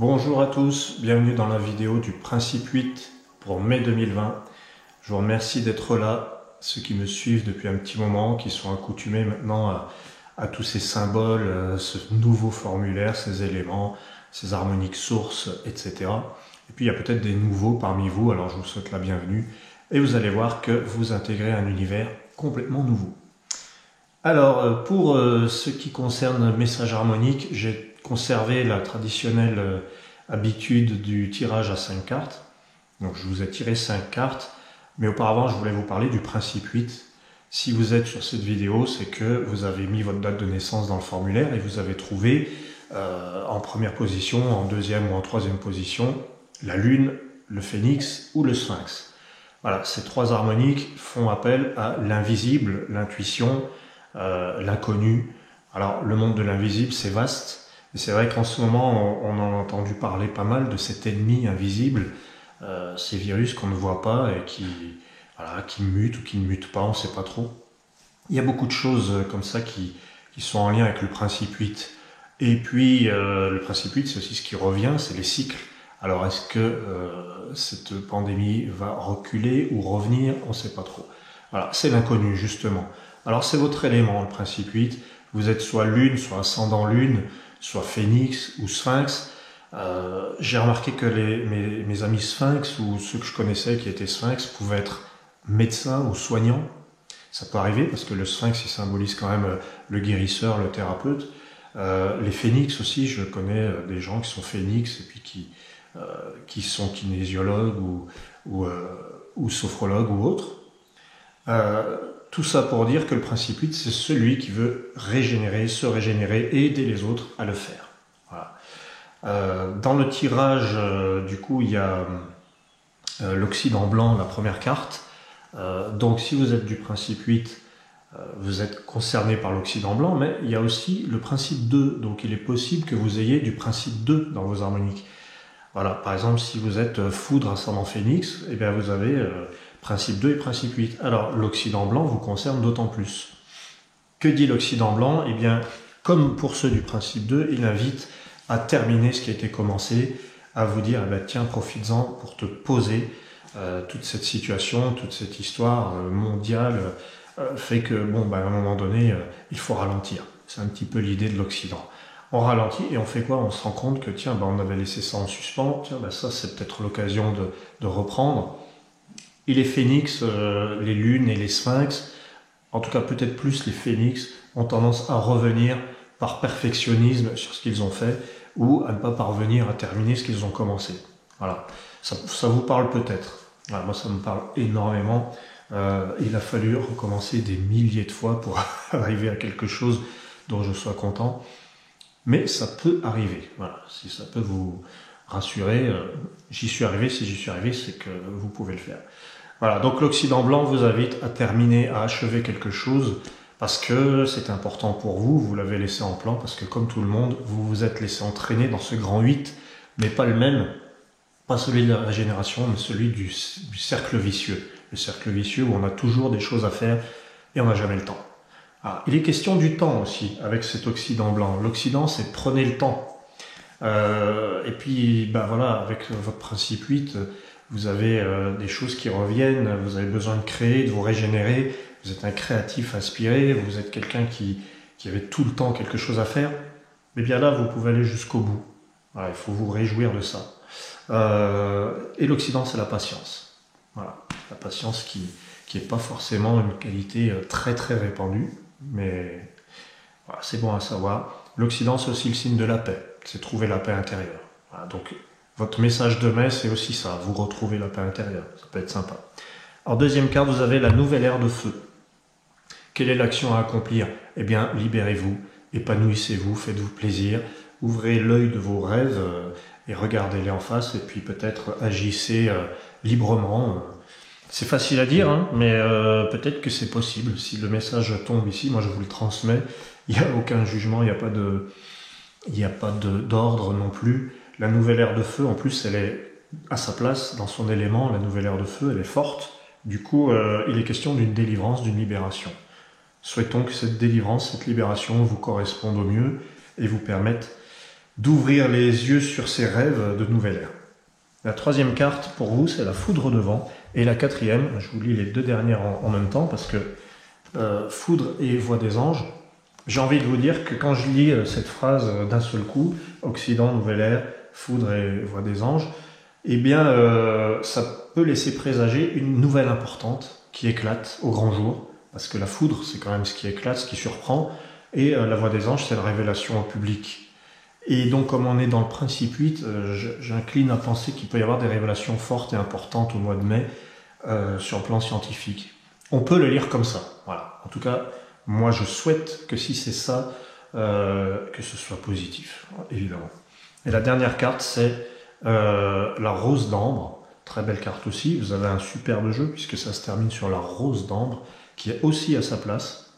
Bonjour à tous, bienvenue dans la vidéo du principe 8 pour mai 2020. Je vous remercie d'être là, ceux qui me suivent depuis un petit moment, qui sont accoutumés maintenant à tous ces symboles, ce nouveau formulaire, ces éléments, ces harmoniques sources, etc. Et puis il y a peut-être des nouveaux parmi vous, alors je vous souhaite la bienvenue. Et vous allez voir que vous intégrez un univers complètement nouveau. Alors, pour ce qui concerne le message harmonique, j'ai conservé la traditionnelle habitude du tirage à 5 cartes. Donc je vous ai tiré 5 cartes, mais auparavant je voulais vous parler du principe 8. Si vous êtes sur cette vidéo, c'est que vous avez mis votre date de naissance dans le formulaire et vous avez trouvé en première position, en deuxième ou en troisième position, la lune, le phénix ou le sphinx. Voilà, ces trois harmoniques font appel à l'invisible, l'intuition, l'inconnu. Alors le monde de l'invisible c'est vaste, et c'est vrai qu'en ce moment on en a entendu parler pas mal de cet ennemi invisible, ces virus qu'on ne voit pas et qui mutent ou qui ne mutent pas, on ne sait pas trop. Il y a beaucoup de choses comme ça qui sont en lien avec le principe 8. Et puis le principe 8 c'est aussi ce qui revient, c'est les cycles. Alors est-ce que cette pandémie va reculer ou revenir, on ne sait pas trop. Voilà, c'est l'inconnu justement. Alors c'est votre élément, le principe 8. Vous êtes soit lune, soit ascendant lune, soit phénix ou sphinx. J'ai remarqué que mes amis sphinx ou ceux que je connaissais qui étaient sphinx pouvaient être médecins ou soignants. Ça peut arriver parce que le sphinx il symbolise quand même le guérisseur, le thérapeute. Les phénix aussi, je connais des gens qui sont phénix et puis qui sont kinésiologues ou sophrologues ou autres. Tout ça pour dire que le principe 8, c'est celui qui veut régénérer, se régénérer et aider les autres à le faire. Voilà. Dans le tirage, du coup, il y a l'Occident blanc, la première carte. Donc si vous êtes du principe 8, vous êtes concerné par l'Occident blanc, mais il y a aussi le principe 2. Donc il est possible que vous ayez du principe 2 dans vos harmoniques. Voilà, par exemple, si vous êtes foudre ascendant phénix, eh bien vous avez principe 2 et principe 8. Alors, l'Occident blanc vous concerne d'autant plus. Que dit l'Occident blanc? Eh bien, comme pour ceux du principe 2, il invite à terminer ce qui a été commencé, à vous dire, eh bien, tiens, profites-en pour te poser. Toute cette situation, toute cette histoire mondiale fait que, bon, ben, à un moment donné, il faut ralentir. C'est un petit peu l'idée de l'Occident. On ralentit et on fait quoi? On se rend compte que tiens, ben, on avait laissé ça en suspens, tiens, ben, ça c'est peut-être l'occasion de reprendre. Et les phénix, les lunes et les sphinx, en tout cas peut-être plus les phénix, ont tendance à revenir par perfectionnisme sur ce qu'ils ont fait ou à ne pas parvenir à terminer ce qu'ils ont commencé. Voilà, ça vous parle peut-être. Voilà, moi ça me parle énormément. Il a fallu recommencer des milliers de fois pour arriver à quelque chose dont je sois content. Mais ça peut arriver, voilà. Si ça peut vous rassurer, j'y suis arrivé, si j'y suis arrivé, c'est que vous pouvez le faire. Voilà, donc l'Occident blanc vous invite à terminer, à achever quelque chose, parce que c'est important pour vous, vous l'avez laissé en plan, parce que comme tout le monde, vous vous êtes laissé entraîner dans ce grand 8, mais pas le même, pas celui de la régénération, mais celui du cercle vicieux. Le cercle vicieux où on a toujours des choses à faire et on n'a jamais le temps. Ah, il est question du temps aussi, avec cet Occident blanc. L'Occident, c'est prenez le temps. Et puis, ben voilà, avec votre principe 8, vous avez des choses qui reviennent, vous avez besoin de créer, de vous régénérer, vous êtes un créatif inspiré, vous êtes quelqu'un qui avait tout le temps quelque chose à faire. Mais bien là, vous pouvez aller jusqu'au bout. Voilà, il faut vous réjouir de ça. Et l'Occident, c'est la patience. Voilà, la patience qui n'est pas forcément une qualité très très répandue. Mais voilà, c'est bon à savoir. L'Occident, c'est aussi le signe de la paix. C'est trouver la paix intérieure. Voilà, donc, votre message de mai, c'est aussi ça. Vous retrouvez la paix intérieure. Ça peut être sympa. Alors, deuxième carte, vous avez la nouvelle ère de feu. Quelle est l'action à accomplir? Eh bien, libérez-vous, épanouissez-vous, faites-vous plaisir, ouvrez l'œil de vos rêves et regardez-les en face. Et puis, peut-être agissez librement. C'est facile à dire, hein, mais peut-être que c'est possible. Si le message tombe ici, moi je vous le transmets. Il n'y a aucun jugement, il n'y a pas d'ordre non plus. La nouvelle ère de feu, en plus, elle est à sa place, dans son élément. La nouvelle ère de feu, elle est forte. Du coup, il est question d'une délivrance, d'une libération. Souhaitons que cette délivrance, cette libération vous corresponde au mieux et vous permette d'ouvrir les yeux sur ses rêves de nouvelle ère. La troisième carte pour vous, c'est la foudre de vent. Et la quatrième, je vous lis les deux dernières en même temps parce que foudre et voix des anges. J'ai envie de vous dire que quand je lis cette phrase d'un seul coup, Occident, nouvelle ère, foudre et voix des anges, eh bien ça peut laisser présager une nouvelle importante qui éclate au grand jour. Parce que la foudre, c'est quand même ce qui éclate, ce qui surprend. Et la voix des anges, c'est la révélation au public. Et donc, comme on est dans le principe 8, j'incline à penser qu'il peut y avoir des révélations fortes et importantes au mois de mai sur le plan scientifique. On peut le lire comme ça. Voilà. En tout cas, moi, je souhaite que si c'est ça, que ce soit positif, évidemment. Et la dernière carte, c'est la rose d'ambre. Très belle carte aussi. Vous avez un superbe jeu puisque ça se termine sur la rose d'ambre, qui est aussi à sa place.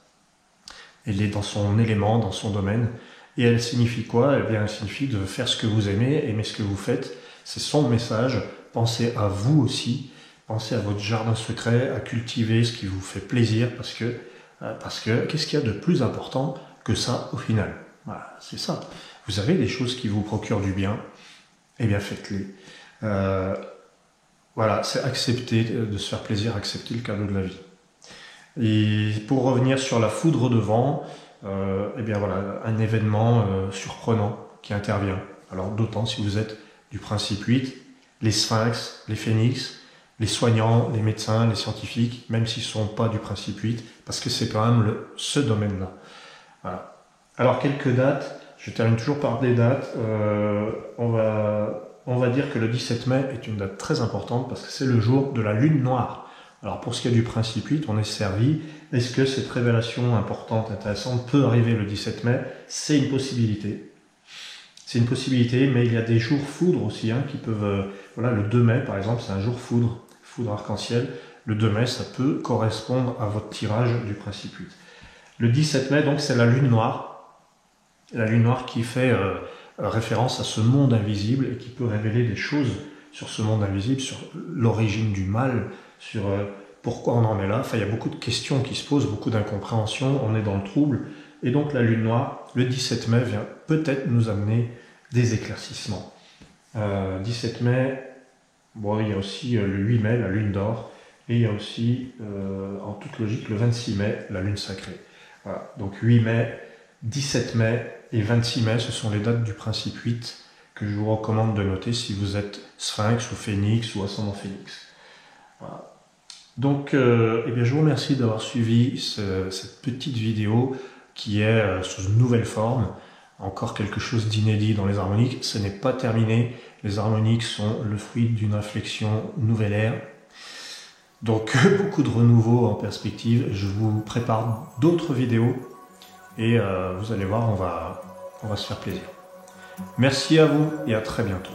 Elle est dans son élément, dans son domaine. Et elle signifie quoi? Eh bien, elle signifie de faire ce que vous aimez, aimer ce que vous faites. C'est son message. Pensez à vous aussi. Pensez à votre jardin secret, à cultiver ce qui vous fait plaisir, parce que qu'est-ce qu'il y a de plus important que ça au final? Voilà, c'est ça. Vous avez des choses qui vous procurent du bien, eh bien faites-les. Voilà, c'est accepter de se faire plaisir, accepter le cadeau de la vie. Et pour revenir sur la foudre de vent, eh bien voilà, un événement surprenant qui intervient. Alors d'autant si vous êtes du principe 8, les sphinx, les phénix, les soignants, les médecins, les scientifiques, même s'ils ne sont pas du principe 8, parce que c'est quand même ce domaine-là. Voilà. Alors quelques dates, je termine toujours par des dates. On va dire que le 17 mai est une date très importante parce que c'est le jour de la lune noire. Alors pour ce qui est du principe 8, on est servi. Est-ce que cette révélation importante, intéressante, peut arriver le 17 mai? C'est une possibilité. C'est une possibilité, mais il y a des jours foudre aussi qui peuvent... voilà, le 2 mai par exemple, c'est un jour foudre, foudre arc-en-ciel. Le 2 mai, ça peut correspondre à votre tirage du principe 8. Le 17 mai, donc, c'est la lune noire. La lune noire qui fait référence à ce monde invisible et qui peut révéler des choses sur ce monde invisible, sur l'origine du mal, sur pourquoi on en est là. Enfin, il y a beaucoup de questions qui se posent, beaucoup d'incompréhension, on est dans le trouble. Et donc la lune noire, le 17 mai, vient peut-être nous amener des éclaircissements. 17 mai, bon, il y a aussi le 8 mai, la lune d'or, et il y a aussi, en toute logique, le 26 mai, la lune sacrée. Voilà. Donc 8 mai, 17 mai et 26 mai, ce sont les dates du principe 8 que je vous recommande de noter si vous êtes sphinx ou phénix ou ascendant phénix. Voilà. Donc, eh bien, je vous remercie d'avoir suivi cette petite vidéo qui est sous une nouvelle forme. Encore quelque chose d'inédit dans les harmoniques. Ce n'est pas terminé. Les harmoniques sont le fruit d'une réflexion nouvelle ère. Donc, beaucoup de renouveau en perspective. Je vous prépare d'autres vidéos et vous allez voir, on va se faire plaisir. Merci à vous et à très bientôt.